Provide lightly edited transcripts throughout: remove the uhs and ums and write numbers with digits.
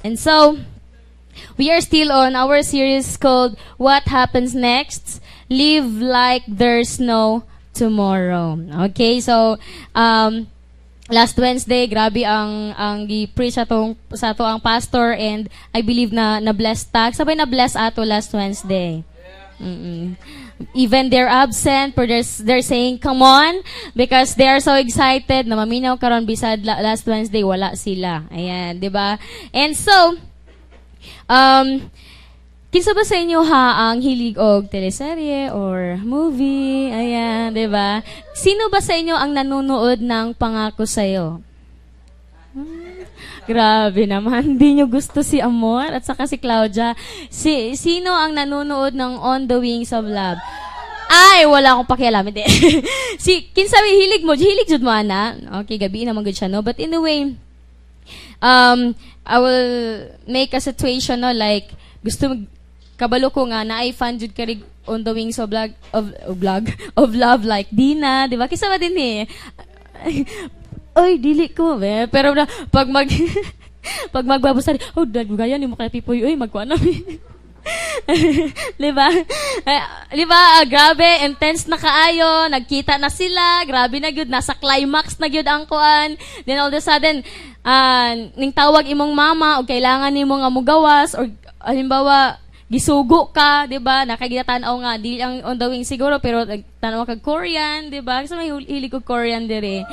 And so, we are still on our series called What Happens Next? Live Like There's No Tomorrow. Okay, so, last Wednesday, grabe ang gi-preach sa to ang pastor, and I believe na blessed tag. Sabay na bless ato last Wednesday. Even they're absent, but they're saying, come on, because they are so excited na maminaw karon bisad last Wednesday, wala sila. Ayan, di ba? And so, kinsa ba sa inyo ang hilig og teleserye or movie? Ayan, di ba? Sino ba sa inyo ang nanonood ng Pangako Sa'yo? Grabe naman, hindi nyo gusto si Amor at saka si Claudia. Sino ang nanonood ng On the Wings of Love? Ay, wala akong pakialam. Hindi. Kinsa hilig mo? Hilig jud mo, ana? Okay, gabi naman good siya, no? But anyway, I will make a situation, no? Like, kabalo ko nga na ay fan jud karig On the Wings of Love like Dina, di ba? Kisa ba din eh? Oy, dili ko, pero na pag magbabasa, oh, gaya ni mo kay Pipoy, oy, magkuan na. Diba? Diba? Grabe, intense na kaayo, nagkita na sila, grabe na gyud, nasa climax na gyud ang kuan. Then all of a sudden, ning tawag imong mama o kailangan nimo nga mugawas or halimbawa gisugo ka, 'di ba? Nakagitanaw nga di ang On the Wings siguro, pero tanaw kag Korean, 'di ba? Kasi may hilig og Korean dire.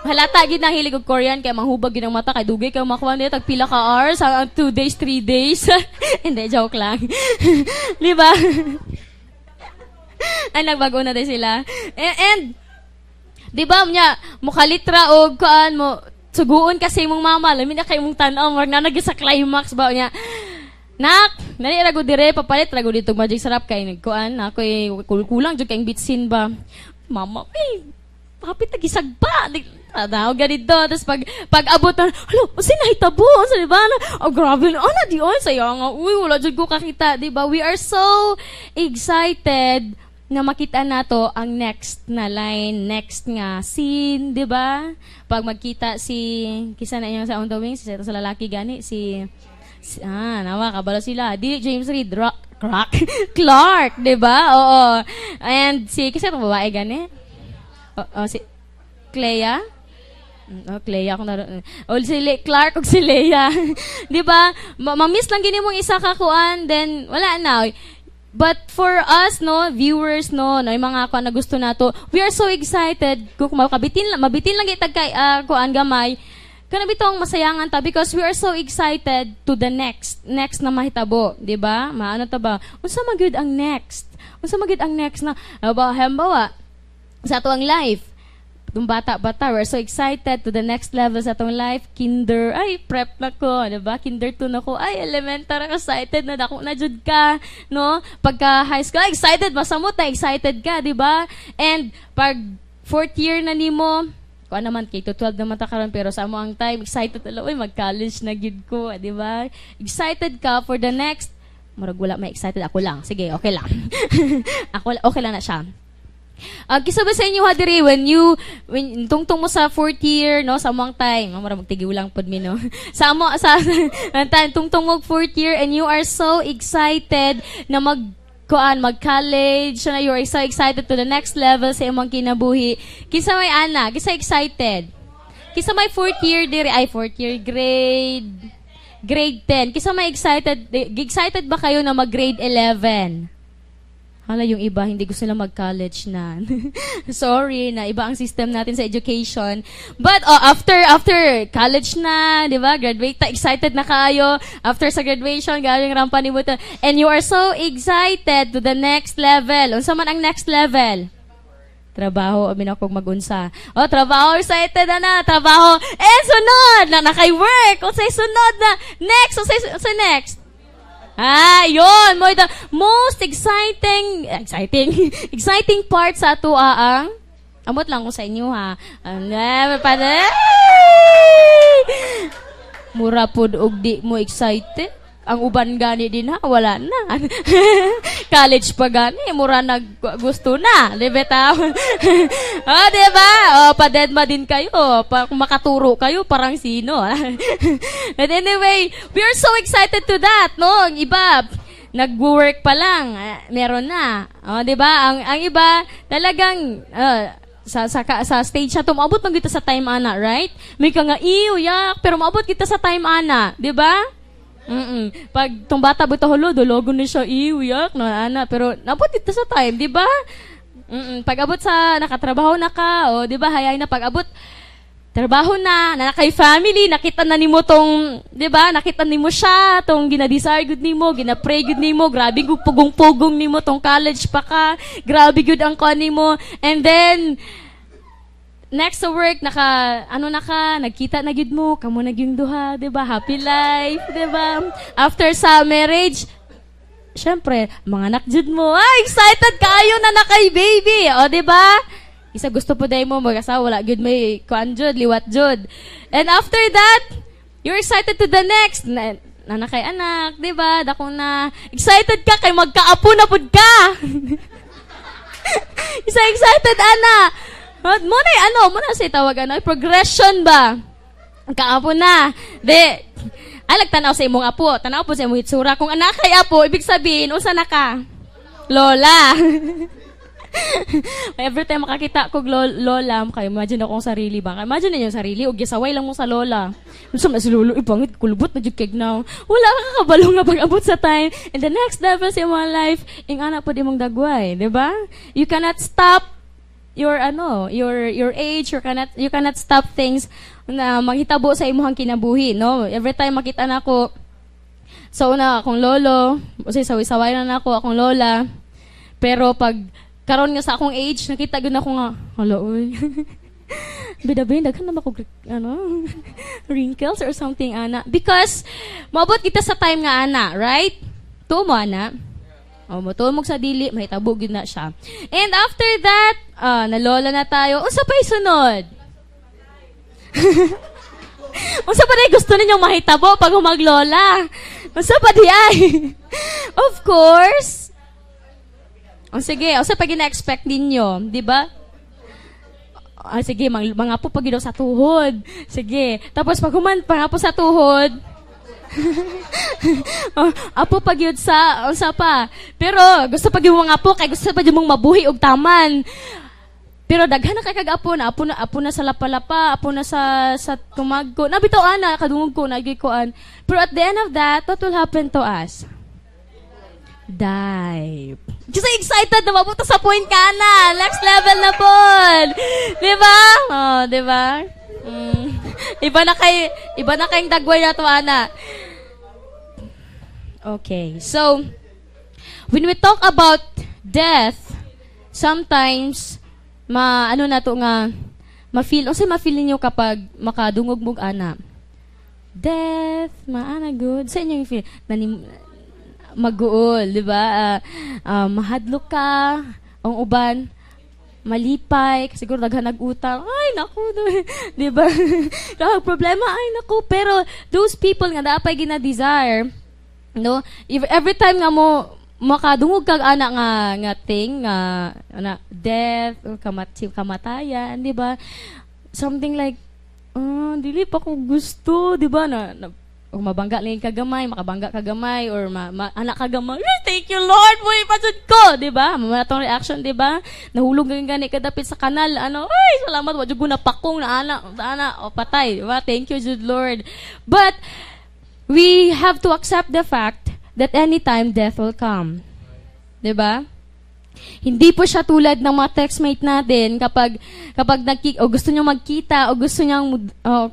Halata gid na hilig og Korean kay manghubag gid ang mata kay dugay kay makuha nila tag pila ka hours, 2 days, 3 days. Hindi, joke lang. 'Di ba? Ay nagbago na din sila. And 'di ba nya mukalitra og kuan mo suguon kasi imong mama, lamin na kay imong tan-aw mag nanagi sa climax ba nya. Nak, nari rago dire papalit rago dito Magic Sarap kay nagkuan ako'y kulang jud kay bitsin ba. Mama, hapit na gisagba. Tadaw ganito. Tapos pag abot na, halo, usin na hitabo. Sa diba na, oh grabe na, na di oy, saya nga. Uy, wala jud ko kakita. Diba? We are so excited na makita nato ang next na line, next nga scene, diba? Pag magkita kisa na niya sa On the Wings, sa lalaki gani, nawa, kabalo sila. Di James Reid, Clark, diba? Oo. And kasi itong babae gani? Si Clea? Clea akong naroon. O si Clark o si Lea. diba? Mamiss lang gini mong isa kakuan, then wala na. But for us, no, viewers, no, yung mga kuan na gusto nato, we are so excited. Kung mabitin lang itag kay kuan gamay, kana bitong masayangan ta because we are so excited to the next na mahitabo, di ba? Maano ta ba? Unsa magyud ang next? Unsa magyud ang next na halimbawa sa ato ang life. Tung bata-bata, we're so excited to the next level sa atong life. Kinder, ay prep na ko, di ba? Kinder 2 na ko, ay elementary, excited na dako na jud ka, no? Pagka high school, excited masamot na excited ka, di ba? And pag 4th year na nimo, kuan naman K-12 naman ta karon, pero sa amo ang time excited na oy mag-college na gid ko, di ba? Excited ka for the next, murag wala may excited ako lang. Sige, okay lang. Okay lang na siya. Kisa ba sa inyo ha diri when tungtong mo sa 4th year, no, sa among time, mura magtigiw lang pod mi, no. sa tungtong mo 4th year and you are so excited na mag-college, na you are so excited to the next level sa imong kinabuhi. Kisa may kisa excited. Kisa may 4th year diri, 4th year grade 10. Kisa may excited ba kayo na mag-grade 11? Hala, yung iba, hindi gusto nila mag-college na. Sorry, na iba ang system natin sa education. But, after college na, di ba, graduate, excited na kayo. After sa graduation, galing rampa ni Buta. And you are so excited to the next level. Unsa man ang next level? Trabaho, amin ako mag-unsa. Trabaho, excited na. Trabaho. Sunod! Na nakay-work. Unsay sunod na. Next! Unsay next? Yun! Mo the most exciting part sa ato ang amot lang ko sa inyo ha. Mura pod og di mo excited. ang uban gani din ha, wala na. College pa gani, mura gusto na. Di ba ta? Di ba? Pa-deadma din kayo. Kung makaturo kayo, parang sino. But anyway, we are so excited to that, no? Ang iba, nag-work pa lang, meron na. Di ba? Ang iba, talagang, sa stage na to, maabot man kita sa time ana, right? May ka nga, yak, pero maabot kita sa time ana, di ba? Pag tong bata buta hulo, dologo na siya, yak, no, ana, pero naabot kita sa time, di ba? Pag abot sa nakatrabaho na ka, di ba, hayay na pag abot, trabaho na kay family, nakita na nimo tong, di ba, nakita nimo siya, tong ginadesire good nimo, ginapray good nimo, grabe gud pugong-pugong nimo tong college pa ka, grabe gud ang kon nimo, and then, next to work, nagkita na gud mo, kamo na yung duha, di ba, happy life, di ba, after sa marriage, syempre, mga anak jud mo, excited kayo na kay baby, di ba? Isa gusto po dahil mo mag-asawa, wala good may kuan jud, liwat jud. And after that, you're excited to the next. Na kay anak, di ba? Dako na, excited ka kay magkaapo na pud ka. Isa excited, ana. Muna sa tawag, progression ba? Kaapo na. Tanaw sa imong apo. Tanaw po sa imong itsura. Kung anak kay apo, ibig sabihin, unsa na ka? Lola. Every time makakita ko lola, kaya imagine akong sarili ba? Imagine ninyo sarili, o gisaway lang mo sa lola. So, mas lolo, ipangit, kulubot na jud now. Wala ka kakabalo nga pag-abot sa time. And the next level sa imong life, ing anak po di mong dagway, di ba? You cannot stop your age, you cannot stop things na maghitabo sa imong kinabuhi, no? Every time makita na ko, so na akong lolo, kasi saway-saway na ako akong lola, pero pag karon nga sa akong age, nakita gud ako nga, hala, uy. Bida-bida, daghan na ba ko, wrinkles or something, ana. Because, maabot kita sa time nga, ana, right? Tuo mo, ana. Tuo mo sa dili, mahitabo gud na siya. And after that, nalola na tayo. Unsa pa'y sunod? Unsa pa rin gusto ninyong mahitabo pag humaglola? Unsa pa di ay? Of course, sige, o sa pag ina-expect ninyo, di ba? Sige, mga po pag sa tuhod. Sige, tapos pag po sa tuhod, apo pag yun sa pa. Pero gusto pag yung mga apo, kay gusto pa yung mong mabuhi og taman. Pero daghan na kay kag-apo na, apo na sa lapalapa, apo na sa tumagko. Nabitaw ana, kadungog ko, nagikoan. Pero at the end of that, what will happen to us? Die. Kasi excited na mabuta sa point ka na. Next level na po. Diba? Diba? Iba na kayong dagway na to, ana. Okay. So, when we talk about death, sometimes, ma-feel ninyo kapag makadungog mo, ana. Death, maana good. Sa inyo yung feel? Mag-uol, di ba? Mahadlok ka, ang uban, malipay, siguro daghan nag-utang, ay, naku, di ba? Problema, ay, naku. Pero, those people nga dapat gina-desire, no? Every time nga mo, makadungog kag ana nga thing, death, or kamatayan, di ba? Something like, dili pa ko gusto, di ba? O mabangga lang kagamay, makabangga kagamay, or anak kagamay, thank you Lord, mo ipasod ko, di ba? Mamatong reaction, di ba? Nahulog ng gani kadapit sa kanal, ay, salamat, wadyo ko napakong na ana, o patay, di ba? Thank you, good Lord. But, we have to accept the fact that anytime death will come. Di ba? Hindi po siya tulad ng mga textmate natin kapag gusto niyo magkita o gusto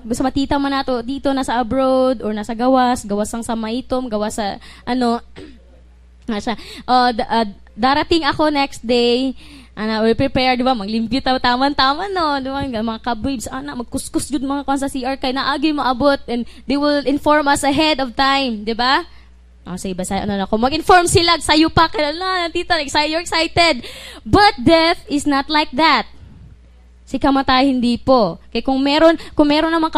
gusto matita man nato dito nasa abroad or nasa gawas sang sa maitom, gawas sa darating ako next day, we prepare, di ba, maglimpyo taman-taman, no, di ba, mga kabibs, magkuskus jud mga kon sa CR kay naagi maabot, and they will inform us ahead of time, di ba? Sa iba sa ako, mag-inform sila sayo pa, kaya tita, you're excited. But death is not like that. Si kamatay hindi po. Kay kung meron naman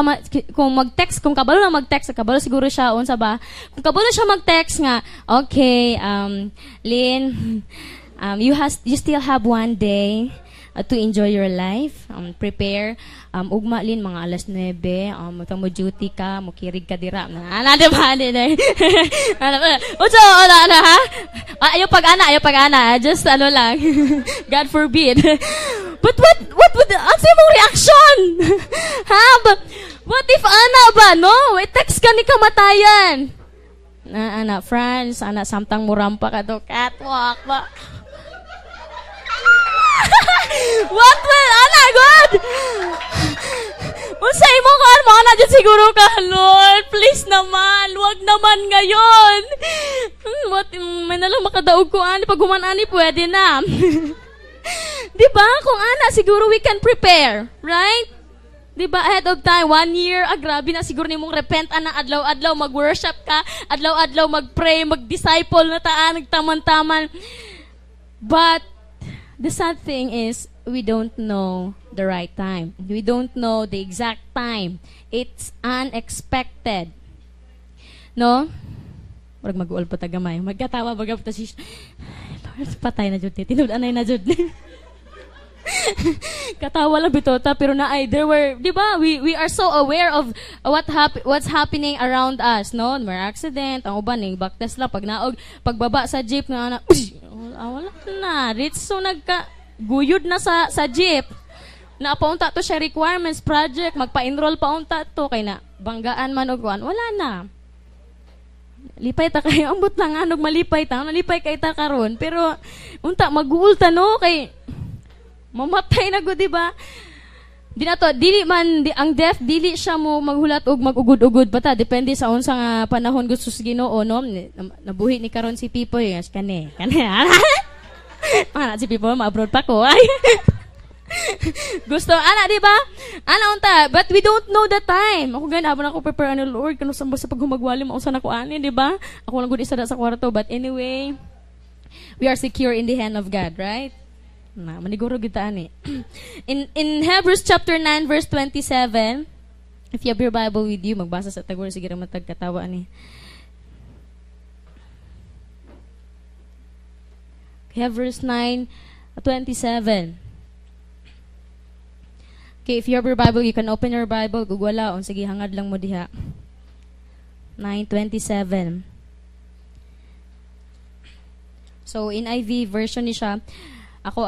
kung mag-text, kung kabalo na mag-text, kabalo siguro siya unsa ba? Kung kabalo siya mag-text nga, okay, Lynn, you still have one day to enjoy your life. Prepare. Ugma Lin, mga alas 9, mo duty ka, mukirig ka dira. Ana, di ba? Uso, ano, ha? Ayaw pag-ana. Just, lang. God forbid. But what would, ano mong reaction? Ha? What if, ana ba, no? Text ka ni kamatayan. Ana, Franz, samtang murampa ka do, catwalk ba? What will, God? Unsay mo ka, na dyan siguro ka, Lord. Please naman, wag naman ngayon. May nalang makadaog ko, pag humanani, pwede na. Diba? Kung siguro we can prepare. Right? Diba? Ahead of time, 1 year, grabe na siguro ni mong repent, adlaw-adlaw, mag-worship ka, adlaw-adlaw, mag-pray, mag-disciple na taan, nagtaman-taman. But, the sad thing is, we don't know the right time. We don't know the exact time. It's unexpected. No? Marag mag-uol pa tagamay. Magkatawa baga pa si Lord, patay na jud. Tinud-anay na jud. Katawa lang bitota pero there were, 'di ba? We are so aware of what's happening around us, no? May accident, ang uban ning baktas lang pag naog, pagbaba sa jeep na wala na. Ritso guyod na sa jeep. Napaunta to siya requirements project, magpa-enroll pa unta to kay na banggaan man og wala na. Lipay ta kayo ambot lang anog malipay ta, nalipay kay ta karon pero unta mag-uulta no kay mamatay na gud, di ba? Ang death dili siya mo maghulat og magugod-ugod pa ta, depende sa unsa nga panahon gusto sa Ginoo, no? Nabuhi ni karon si Pipoy, kani. Si Pipoy ma-abroad pa ko. Ay. Gusto di ba? Unta, but we don't know the time. Ako gani habang ako prepare Lord, kanu samba sa paghumagwali mo unsa nako di ba? Ako lang gud isa sa kwarto, but anyway, we are secure in the hand of God, right? Maniguro kita ani. In Hebrews chapter 9 verse 27, if you have your Bible with you, magbasa sa taguro sige ra matagkatawa ani. Hebrews 9:27. Okay, if you have your Bible, you can open your Bible. Gugwala on sige hangad lang mo diha. 9:27. So in IV version ni siya. Ako,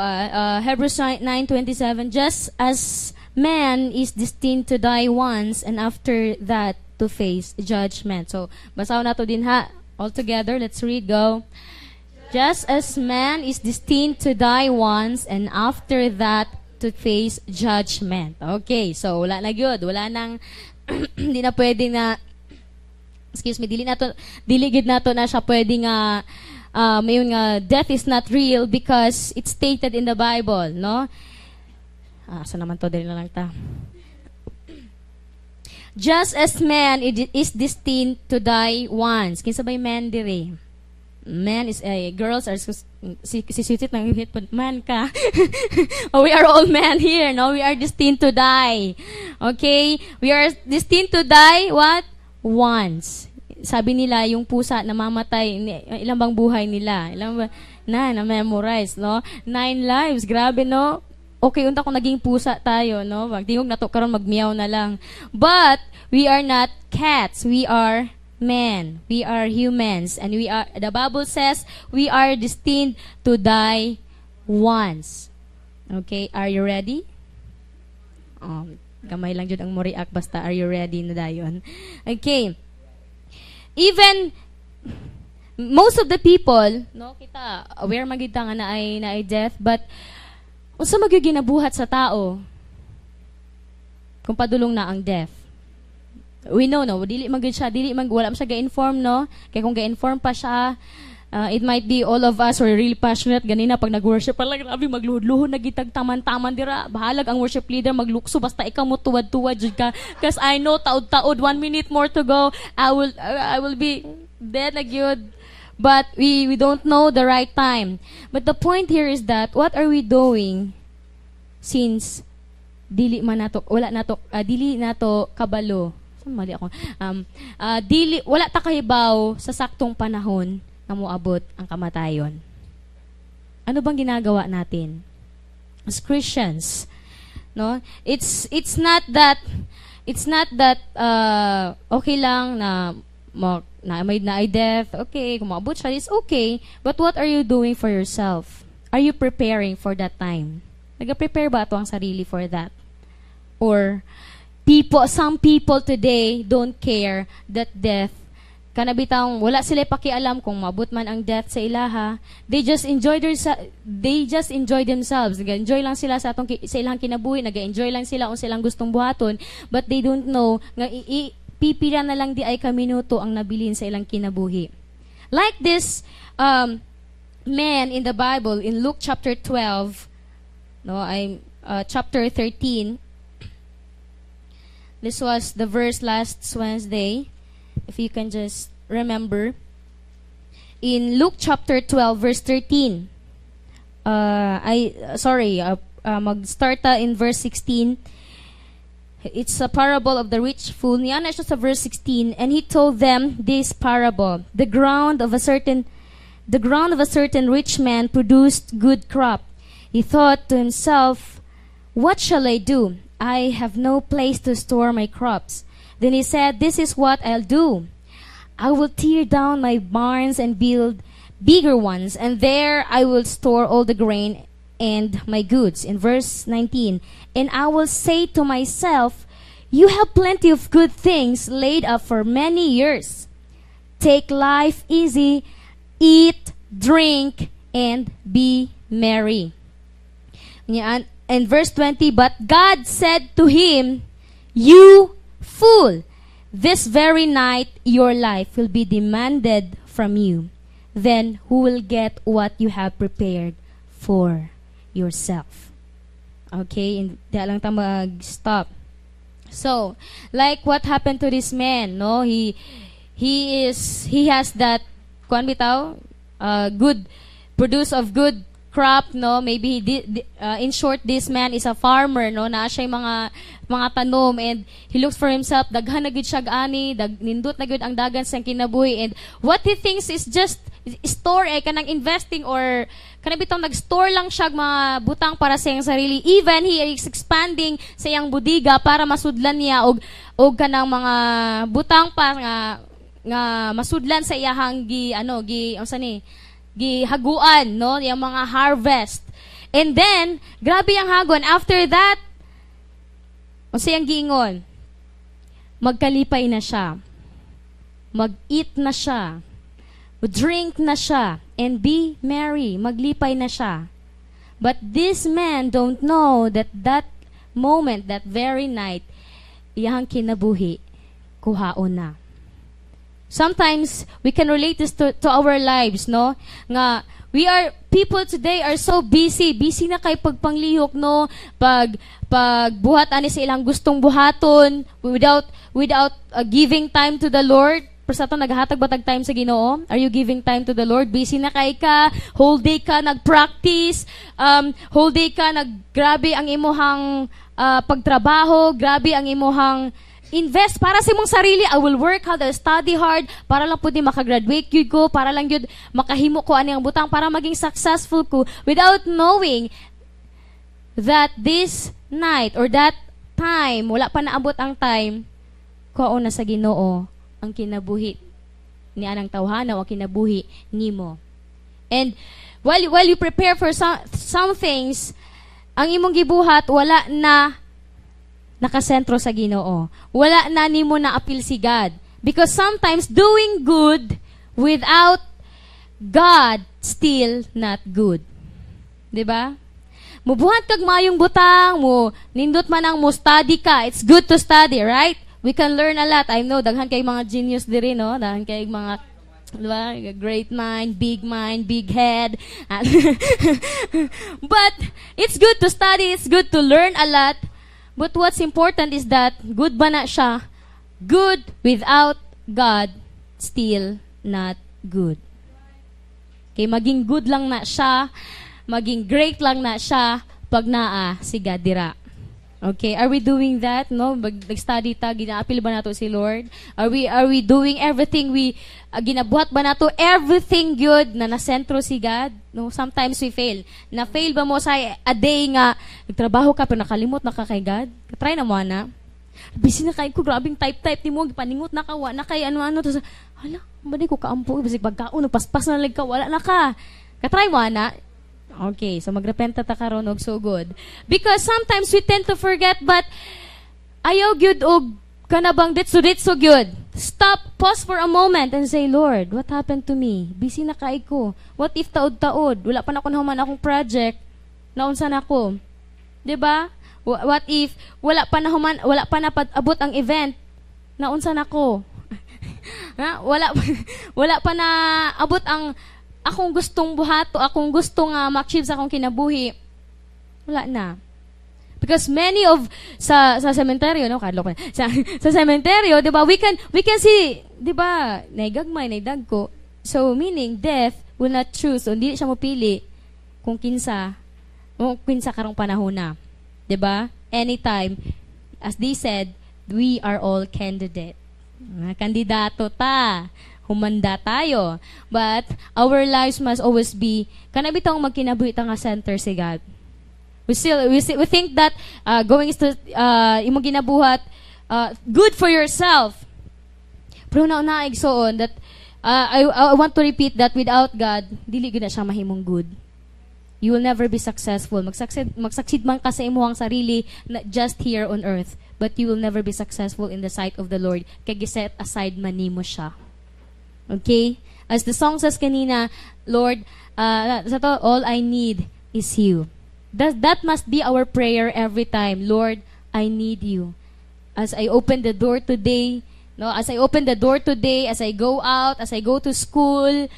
Hebrews 9:27, just as man is destined to die once and after that to face judgment. So, basaw na to din ha. All together, let's read, go. Just as man is destined to die once and after that to face judgment. Okay, so wala na gyud, wala nang hindi na pwedeng na dili gid nato na siya pwedeng mayun nga death is not real because it's stated in the Bible, no? Sa naman to dili na lang ta. Just as man is destined to die once. Kinsa bay man dire? Man is girls are sisit nang hit man ka. We are all men here, no? We are destined to die. Okay? We are destined to die what? Once. Sabi nila, yung pusa namamatay, ilang bang buhay nila? Na-memorize, no? 9 lives, grabe, no? Okay, unta kung naging pusa tayo, no? Magtingog na to, karon magmeow na lang. But, we are not cats. We are men. We are humans. And the Bible says, we are destined to die once. Okay, are you ready? Gamay lang jud ang mo react, basta are you ready na dayon? Okay. Even most of the people, no, kita aware magita nga na ay death, but unsa magiginabuhat sa tao kung padulong na ang death? We know, no, dili man wala man siya ga-inform, no? Kaya kung ga-inform pa siya, it might be all of us were really passionate ganina pag nag-worship pala, grabe magluhod-luhod nagitag taman-taman dira, bahalag ang worship leader maglukso basta ikaw mo tuwad-tuwad jud ka, cause I know taod-taod 1 minute more to go, I will be dead na gyud. But we don't know the right time. But the point here is that what are we doing since dili man nato wala nato dili nato kabalo. Mali ako. Dili wala ta kahibaw sa saktong panahon na moabot ang kamatayon. Ano bang ginagawa natin as Christians? No? It's not that okay lang na may death. Okay, kung maabot siya, it's okay. But what are you doing for yourself? Are you preparing for that time? Nag-prepare ba ito ang sarili for that? Or some people today don't care that death, kanabitang wala sila pakialam kung mabut man ang death sa ilaha. They just enjoy themselves. Nag-enjoy lang sila sa ilang kinabuhi, nag-enjoy lang sila kung silang gustong buhaton, but they don't know nga pipila na lang di ay kaminuto ang nabilin sa ilang kinabuhi. Like this man in the Bible in Luke chapter 12, chapter 13. This was the verse last Wednesday. If you can just remember. In Luke chapter 12, verse 13. Mag-start in verse 16. It's a parable of the rich fool. Niyan siya sa verse 16. And he told them this parable. The ground of a certain rich man produced good crop. He thought to himself, what shall I do? I have no place to store my crops. Then he said, this is what I'll do. I will tear down my barns and build bigger ones, and there I will store all the grain and my goods. In verse 19, and I will say to myself, you have plenty of good things laid up for many years. Take life easy, eat, drink, and be merry. And verse 20, but God said to him, you fool, this very night your life will be demanded from you. Then who will get what you have prepared for yourself? Okay, hindi lang tayo mag-stop. So, like what happened to this man, no? He has that good produce of good crop, no? Maybe in short, this man is a farmer, no? Na siya yung mga tanom, and he looks for himself, daghan na gud siya ani, nindot na gud ang dagan sa kinabuhi, and what he thinks is just store kanang investing, or kanang nag-store lang siya mga butang para sa iyang sarili. Even he is expanding sa iyang budiga para masudlan niya og kanang mga butang pa nga masudlan sa iyahang gihaguan, no, yung mga harvest. And then, grabe ang hagon. After that, unsay ang giingon? Magkalipay na siya. Mag-eat na siya. Drink na siya. And be merry. Maglipay na siya. But this man don't know that moment, that very night, iyahang kinabuhi, kuhaon na. Sometimes we can relate this to our lives, no? Nga people today are so busy na kay pagpanglihok, no? Pagbuhat ani sa ilang gustong buhaton without giving time to the Lord. Pero sa ito, naghatag batag time sa Ginoo? Are you giving time to the Lord? Busy na kay ka, whole day ka nag-practice, whole day ka grabe ang imuhang pagtrabaho, grabe ang imuhang invest para sa imong sarili. I will work hard, I'll study hard para lang pud ni makagraduate gyud ko, para lang gyud makahimo ko ani ang butang para maging successful ko, without knowing that this night or that time, wala pa naabot ang time, kuhaon na sa Ginoo ang kinabuhi ni anang tawhana o kinabuhi nimo. And while you prepare for some things, ang imong gibuhat wala na nakasentro sa Ginoo. Wala na nimo na appeal si God. Because sometimes doing good without God still not good. 'Di ba? Mubuhat kag mayong butang mo, nindot man ang mo study ka. It's good to study, right? We can learn a lot. I know daghan kay mga genius diri, no? Daghan kay mga diba? Great mind, big head. But it's good to study, it's good to learn a lot. But what's important is that good ba na siya? Good without God, still not good. Okay, maging good lang na siya, maging great lang na siya, pag naa si God dira. Okay, are we doing that? No, nag-study ta, ginaapil ba nato si Lord? Are we doing everything we ginabuhat ba nato everything good na nasentro si God? No, sometimes we fail. Na fail ba mo sa a day nga nagtrabaho ka pero nakalimot na ka kay God? Try na mo na. Busy na kay ko, grabing type ni mo, gipaningot na ka, wa na kay ano-ano to. Hala, badi ko kaampo, bisig pagkaon paspas na lang ka, wala na ka. Katry mo na. Okay, so magrepenta ta karon og so good. Because sometimes we tend to forget, but ayaw gyud og kanabang dit so good. Stop, pause for a moment and say, Lord, what happened to me? Busy na kay ko. What if taod-taod? Wala pa na ko nahuman akong project. Naunsa na ko? 'Di ba? What if wala pa na abot ang event? Naunsa na ko? wala pa na abot ang akong gustong buhato, akong gustong ma-achieve sa akong kinabuhi, wala na. Because many of sa cemetery, no, kadlok na. Sa cemetery, 'di ba? We can see, 'di ba? Naigagmay, naidagko. So meaning death will not choose, hindi siya mopili kung kinsa karong panahon na. 'Di ba? Anytime, as they said, we are all candidate. Kandidato ta. Humanda tayo. But our lives must always be kanabitang magkinabuhi ta nga center si God. We think that going to imong ginabuhat good for yourself. Pero na igsoon that I want to repeat that without God, dili gyud na siya mahimong good. You will never be successful. Magsucceed man ka sa imuhang sarili, not just here on earth, but you will never be successful in the sight of the Lord. Kay giset aside man nimo siya. Okay? As the song says kanina, Lord, all I need is you. That must be our prayer every time. Lord, I need you. As I open the door today, as I go out, as I go to school,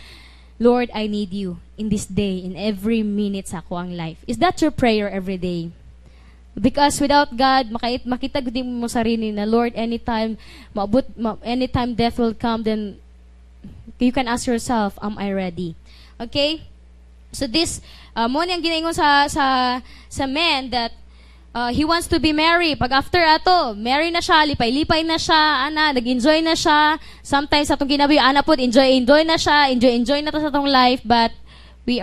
Lord, I need you in this day, in every minute sa akong life. Is that your prayer every day? Because without God, makita gud mo sarili na, Lord, anytime death will come, then you can ask yourself, am I ready? Okay? So this, mo niyang ginaingon sa man that he wants to be married. Pag after ato, marry na siya, lipay-lipay na siya, nag-enjoy na siya. Sometimes atong ginabi, po, enjoy na siya, enjoy na to sa atong life, but we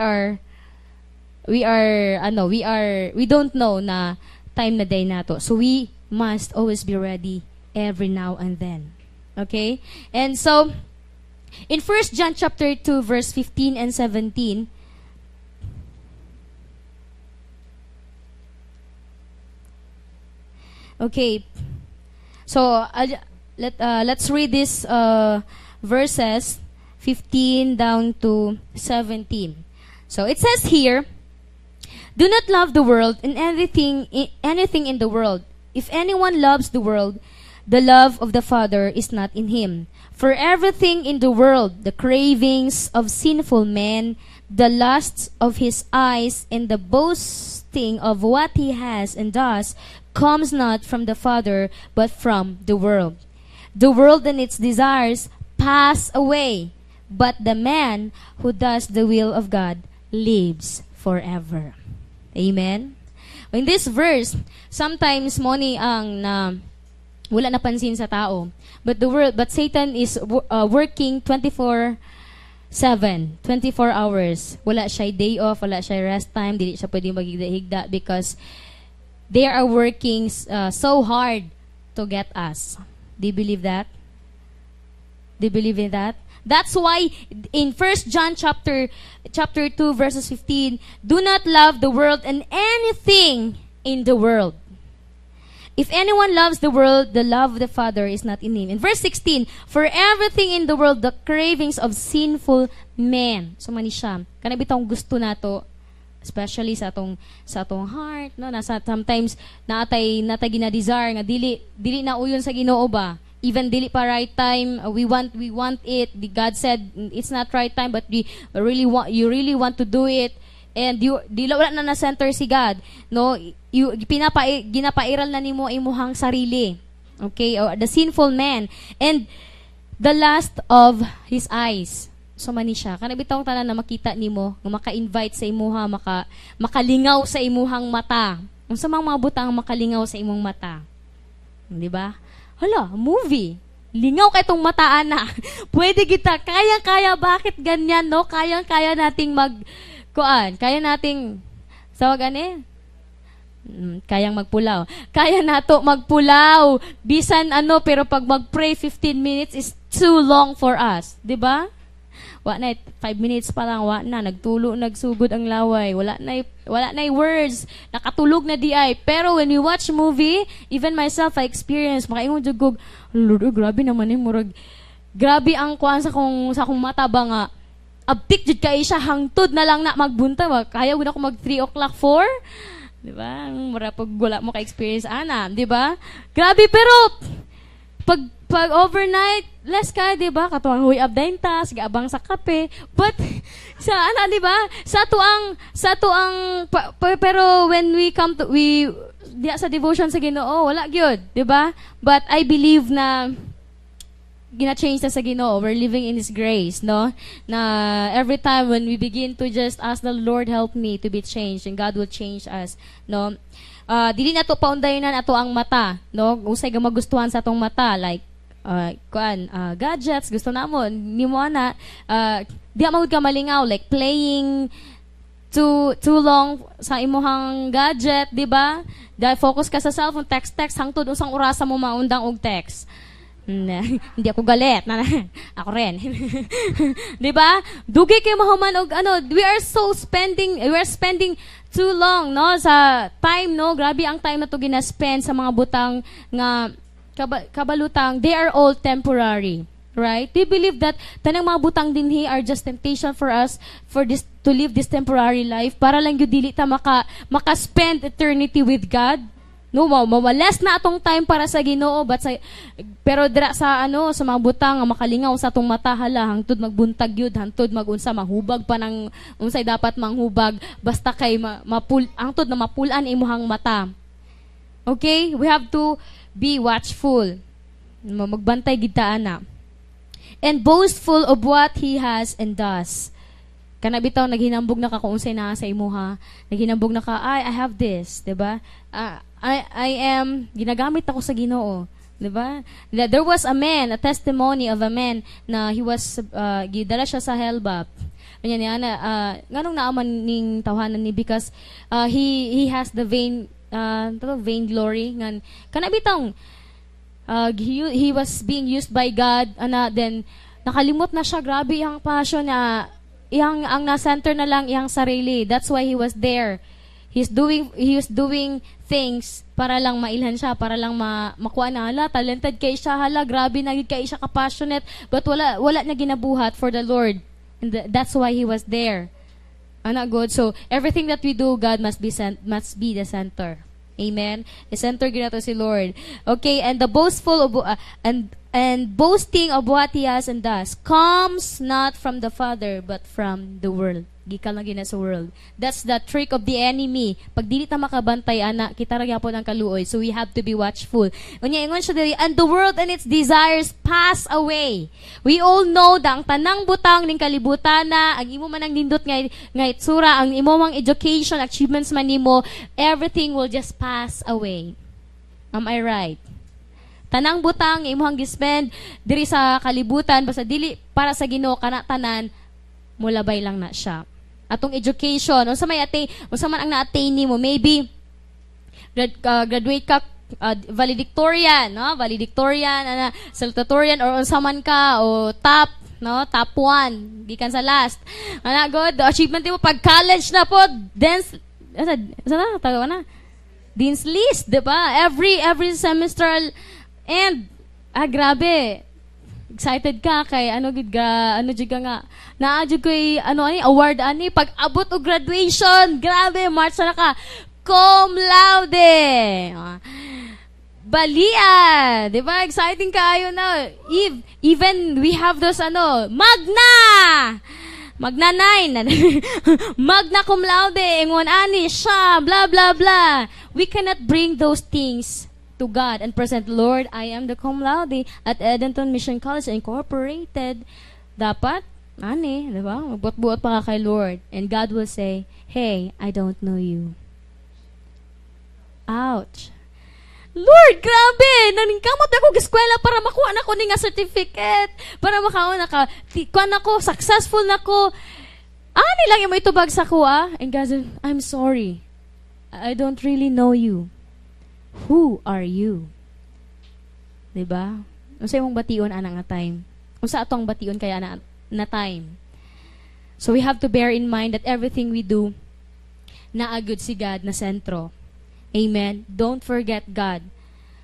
don't know na time na day nato. So we must always be ready every now and then. Okay? And so, in 1 John chapter 2, verse 15 and 17, okay, so let's read this verses 15 down to 17. So it says here, do not love the world and anything in the world. If anyone loves the world, the love of the Father is not in him. For everything in the world, the cravings of sinful men, the lusts of his eyes, and the boasting of what he has and does, comes not from the Father, but from the world. The world and its desires pass away, but the man who does the will of God lives forever. Amen? In this verse, sometimes money ang wala napansin sa tao. But Satan is working 24/7, 24 hours. Wala siya day off, wala siya rest time, dili siya pwedeng maghigda-higda because they are working so hard to get us. Do you believe that? Do you believe in that? That's why in 1 John chapter 2 verses 15, do not love the world and anything in the world. If anyone loves the world, the love of the Father is not in him. In verse 16, for everything in the world, the cravings of sinful men. So mani siya. Kana bitong gusto nato, especially sa atong heart, no? Sometimes natay gina-desire nga dili na uyon sa Ginoo ba. Even dili pa right time, we want it. God said it's not right time, but you really want to do it. And wala na center si God, no? Ginapairal na nimo imuhang sarili. Okay? Or the sinful man and the lust of his eyes. So mani siya. Kana bitong tanan na makita nimo, nga maka-invite sa imuha, makalingaw sa imuhang mata. Unsa mang mga butang makalingaw sa imong mata? Di ba? Hala, movie. Lingaw kay tong mataan na. Pwede kita, kaya-kaya, bakit ganyan, no? Kaya-kaya nating kaya nating, kayang magpulaw. Kaya nato magpulaw. Bisan pero pag mag-pray 15 minutes is too long for us. Di ba? Wa na 5 minutes pa lang, nagtulo, nagsugod ang laway. Wala na words. Nakatulog na di ay. Pero when we watch movie, even myself I experience makaingon jud Lord, grabe naman murag grabe ang kuan sa kong mata ba nga. Abtik jud kay siya hangtod na lang na magbunta ba. Kaya gud ako mag 3 o'clock 4. Di ba? Mura pag wala mo ka-experience ana, di ba? Grabe pero pag overnight, less ka, di ba? Katuang huy abdain ta, sige abang sa kape. But, di ba? Pero when we come to, diya sa devotion sa Ginoo, wala gyud, di ba? But I believe na gina-change na sa Ginoo. We're living in His grace, no? Na every time when we begin to just ask the Lord, help me to be changed, and God will change us, no? Dili na to paundayonan ato ang mata, no? Usay ga magustuhan sa atong mata, like gadgets, gusto na mo, ni mo na, di magud ka malingaw, like playing too long sa imuhang gadget, di ba? Dahil focus ka sa cellphone, text, hangtod usang orasa mo maundang og text. Hindi ako galit. Ako rin. di ba? Dugi kay mahuman og we are spending too long, no? Sa time, no? Grabe ang time na to gina-spend sa mga butang nga kabalutang, they are all temporary, right? Do you believe that tanang mga butang dinhi are just temptation for us to live this temporary life para lang gyud dili ta maka-spend eternity with God? No, mawales na atong time para sa Ginoo, pero dira sa mga butang nga makalingaw sa atong mata hala hangtod magbuntag gyud, hangtod magunsa mahubag pa ng unsay dapat manghubag basta kay hangtod na mapulan imuhang mata. Okay? We have to be watchful. Magbantay gid ta ana. And boastful of what he has and does. Kana bitaw naghinambog na ka kung unsay naa sa imuha. Naghinambog na ka, I have this, 'di ba? I am ginagamit ako sa Ginoo, 'di ba? There was a testimony of a man na he was gidala siya sa hellbap. Anya ni ana nganong naaman ning tawhanan ni because he has the vain glory ngan kana bitong he was being used by God then nakalimot na siya, grabe ang passion na ang na-center na lang iyang sarili. That's why he was there. He was doing things para lang mailhan siya, para lang makuha na hala, talented kay siya, hala, grabe na kay siya ka-passionate, but wala na ginabuhat for the Lord. And that's why he was there. Not good. So everything that we do, God must be the center. Amen. The center ginato si Lord. Okay, and the boastful of and boasting of what he has and does comes not from the Father but from the world. Gikan lang gina sa world. That's the trick of the enemy. Pag dili ta makabantay ana, kita ra gyapon ang kaluoy. So we have to be watchful. Unya ingon siya diri, and the world and its desires pass away. We all know da ang tanang butang ning kalibutan na, ang imo man ang nindot nga itsura, ang imo mang education, achievements man nimo, everything will just pass away. Am I right? Tanang butang imong gispend diri sa kalibutan basta dili para sa Ginoo kana tanan, mulabay lang na siya. Atong education, unsa man ang na-attain nimo, maybe graduate ka valedictorian, no? Valedictorian, salutatorian or unsa man ka o top 1 gikan sa last. Ana good, achievement mo pag college na po, dance Dean's list, 'di ba? Every semester and grabe. Excited ka kay jud nga naadjud koy award pag abot og graduation, grabe march na ka cum laude. Balia, 'di ba? Exciting kaayo na. Even we have those Magna 9 Magna cum laude ingon ani siya blah blah blah. We cannot bring those things to God and present, Lord, I am the cum laude at Edenton Mission College Incorporated. Dapat, di ba? Magbuot-buot pa ka kay Lord. And God will say, hey, I don't know you. Ouch. Lord, grabe! Naningkamot ako giskwela para makuha na ko ni nga certificate. Para makaon na ka, kuha na ko, successful na ko. Lang yung may tubag sa kuha. And God said, I'm sorry. I don't really know you. Who are you? Diba? Unsa imong bation ana nga time? Unsa atong bation kaya na time? So we have to bear in mind that everything we do, naagud si God na sentro. Amen? Don't forget God.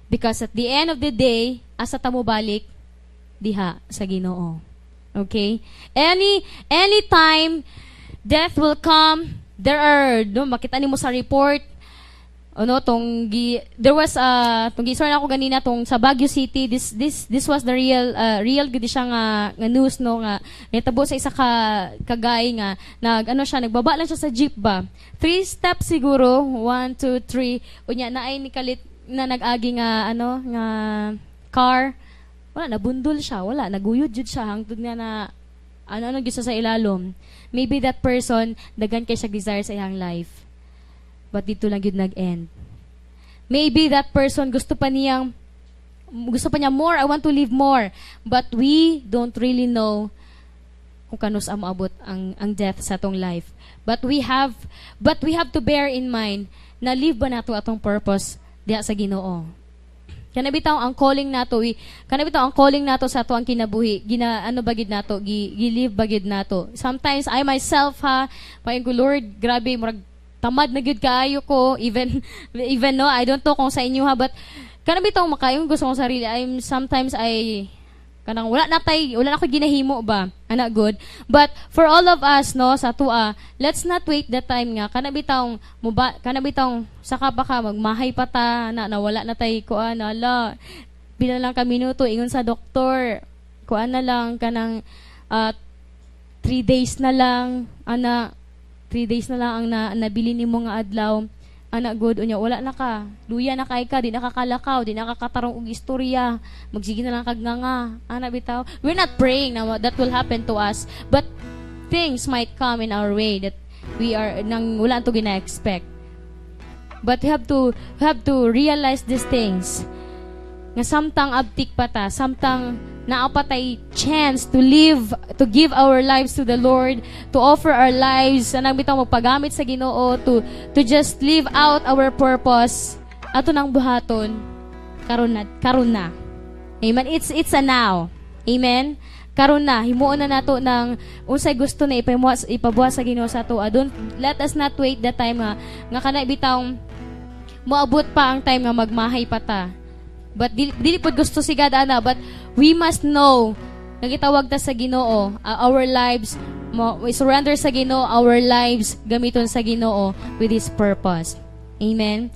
Because at the end of the day, asa ta mo balik? Diha sa Ginoo. Okay? Anytime death will come, there are, makita nimo sa report, there was tong gi-share na ako ganina tong sa Baguio City. This was the real gid siya nga news nga nitabo sa isa ka kagay nga nagbaba lang siya sa jeep ba. 3 steps siguro, 1 2 3 unya naay ni kalit na nag-agi nga nga car. Wala nabundol siya, wala naguyod jud siya hangtod nga na gyud sa ilalom. Maybe that person daghan kay siya desire sa iyang life. But dito lang yun nag-end. Maybe that person gusto pa niya more, I want to live more. But we don't really know kung kanus amaabot ang death sa atong life. But we have to bear in mind na live ba nato atong purpose diha sa Ginoo. Kanabitaw ang calling nato sa ato ang kinabuhi. Bagid nato, gi-live bagid nato. Sometimes I myself paing ko, Lord, grabe murag tamad na gyud kaayo ko, even no, I don't know kung sa inyo but kanabitaw makayong gusto kong sarili. Sometimes kanang wala na ko ginahimo ba ana good, but for all of us no sa tua, let's not wait the time nga kanabitaw saka pa ka magmahay pa ta na wala na tay kuan ala bilang lang ka minuto ingon sa doktor kuan na lang kanang 3 days na lang 3 days na lang ang nabili nimo nga adlaw ana good unya wala na ka luya na kay ka di nakakalakaw di nakakatarong og istorya magsige na lang kag nga ana bitaw. We're not praying na that will happen to us, but things might come in our way that we are nang wala to gina-expect. But we have to realize these things nga samtang abtik pa ta, samtang naapatay chance to live, to give our lives to the Lord, to offer our lives, anang bitaw magpagamit sa Ginoo, to just live out our purpose, ato nang buhaton, karon na. Amen? It's a now. Amen? Karon na, himuon na nato ng unsay gusto na ipabuhat sa Ginoo sa ato. Don't let us not wait the time nga kana bitaw moabot pa ang time nga magmahay pa ta. But dili pod gusto si God ana, but we must know nagitawag ta sa Ginoo, our lives we surrender sa Ginoo, our lives gamiton sa Ginoo with His purpose. Amen.